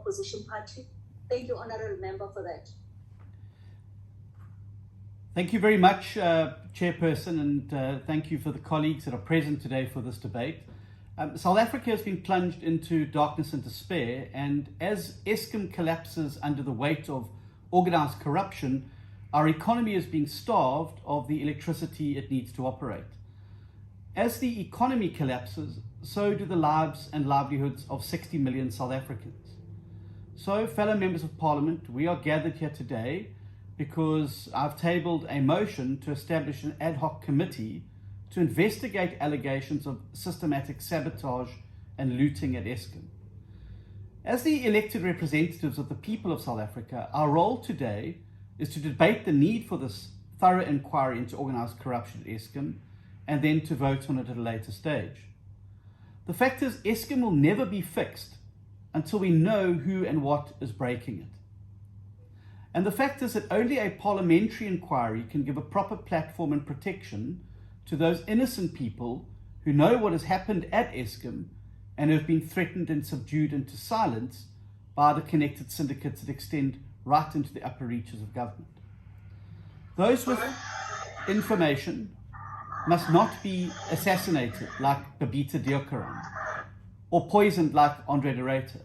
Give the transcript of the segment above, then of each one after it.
opposition party. Thank you, Honourable Member, for that. Thank you very much, Chairperson, and thank you for the colleagues that are present today for this debate. South Africa has been plunged into darkness and despair, and as Eskom collapses under the weight of organised corruption, our economy is being starved of the electricity it needs to operate. As the economy collapses, so do the lives and livelihoods of 60 million South Africans. So, fellow members of Parliament, we are gathered here today because I've tabled a motion to establish an ad hoc committee to investigate allegations of systematic sabotage and looting at Eskom. As the elected representatives of the people of South Africa, our role today is to debate the need for this thorough inquiry into organised corruption at Eskom and then to vote on it at a later stage. The fact is, Eskom will never be fixed until we know who and what is breaking it. And the fact is that only a parliamentary inquiry can give a proper platform and protection to those innocent people who know what has happened at Eskom and have been threatened and subdued into silence by the connected syndicates that extend right into the upper reaches of government. Those with information must not be assassinated like Babita Deokaran or poisoned like Andre de Ruyter.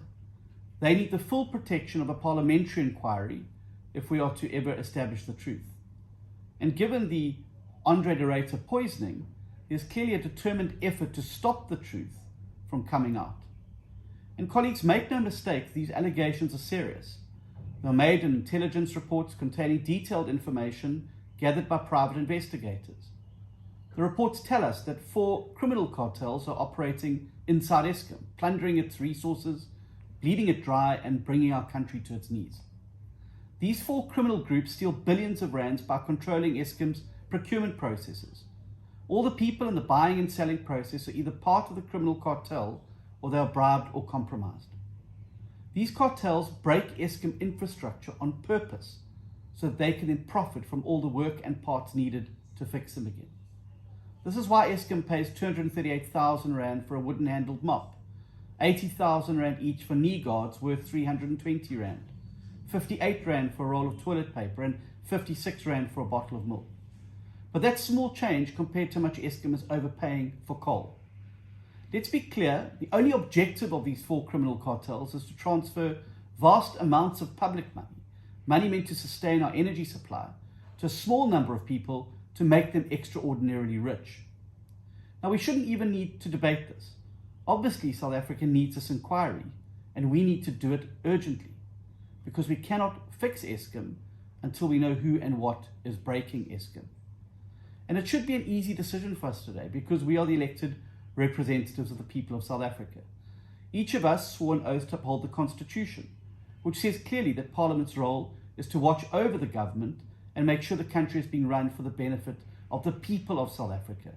They need the full protection of a parliamentary inquiry if we are to ever establish the truth. And given the Andre de Ruyter poisoning, there's clearly a determined effort to stop the truth from coming out. And colleagues, make no mistake, these allegations are serious. They are made in intelligence reports containing detailed information gathered by private investigators. The reports tell us that 4 criminal cartels are operating inside Eskom, plundering its resources, bleeding it dry, and bringing our country to its knees. These 4 criminal groups steal billions of rands by controlling Eskom's procurement processes. All the people in the buying and selling process are either part of the criminal cartel or they are bribed or compromised. These cartels break Eskom infrastructure on purpose so that they can then profit from all the work and parts needed to fix them again. This is why Eskom pays 238,000 Rand for a wooden-handled mop, 80,000 Rand each for knee guards worth 320 Rand, 58 Rand for a roll of toilet paper, and 56 Rand for a bottle of milk. But that's small change compared to how much Eskom is overpaying for coal. Let's be clear, the only objective of these 4 criminal cartels is to transfer vast amounts of public money, money meant to sustain our energy supply, to a small number of people to make them extraordinarily rich. Now, we shouldn't even need to debate this. Obviously, South Africa needs this inquiry, and we need to do it urgently, because we cannot fix Eskom until we know who and what is breaking Eskom. And it should be an easy decision for us today, because we are the elected representatives of the people of South Africa. Each of us swore an oath to uphold the Constitution, which says clearly that Parliament's role is to watch over the government and make sure the country is being run for the benefit of the people of South Africa.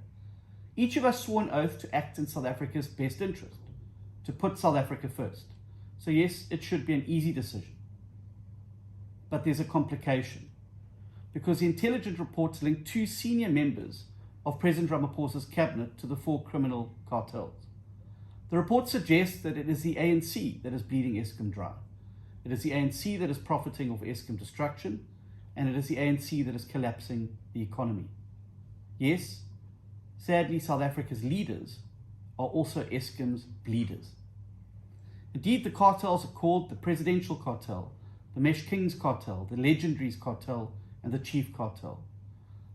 Each of us swore an oath to act in South Africa's best interest, to put South Africa first. So yes, it should be an easy decision. But there's a complication, because the intelligence reports link 2 senior members of President Ramaphosa's cabinet to the 4 criminal cartels. The report suggests that it is the ANC that is bleeding Eskom dry. It is the ANC that is profiting off Eskom destruction, and it is the ANC that is collapsing the economy. Yes, sadly, South Africa's leaders are also Eskom's bleeders. Indeed, the cartels are called the Presidential Cartel, the Mesh Kings Cartel, the Legendaries Cartel, and the Chief Cartel.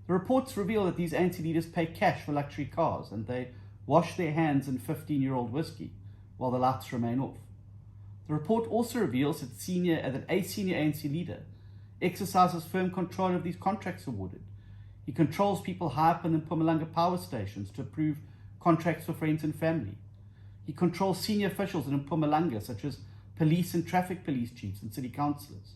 The reports reveal that these ANC leaders pay cash for luxury cars, and they wash their hands in 15-year-old whiskey while the lights remain off. The report also reveals that a senior ANC leader exercises firm control of these contracts awarded. He controls people high up in the Mpumalanga power stations to approve contracts for friends and family. He controls senior officials in Mpumalanga, such as police and traffic police chiefs and city councillors.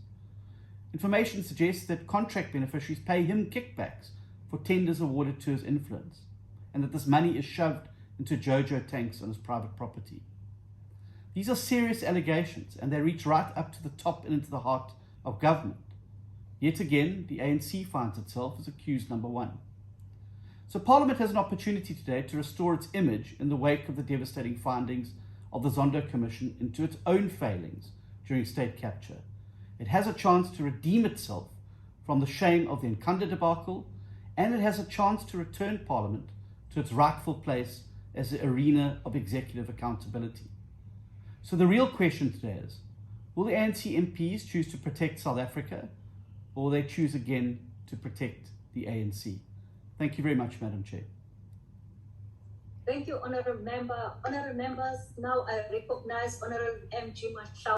Information suggests that contract beneficiaries pay him kickbacks for tenders awarded to his influence, and that this money is shoved into Jojo tanks on his private property. These are serious allegations, and they reach right up to the top and into the heart of government. Yet again, the ANC finds itself as accused number 1. So Parliament has an opportunity today to restore its image in the wake of the devastating findings of the Zondo Commission into its own failings during state capture. It has a chance to redeem itself from the shame of the Nkanda debacle, and it has a chance to return Parliament to its rightful place as the arena of executive accountability. So the real question today is, will the ANC MPs choose to protect South Africa, or will they choose again to protect the ANC? Thank you very much, Madam Chair. Thank you, Honourable Member. Honourable Members, now I recognize Honourable M.G. Mashau.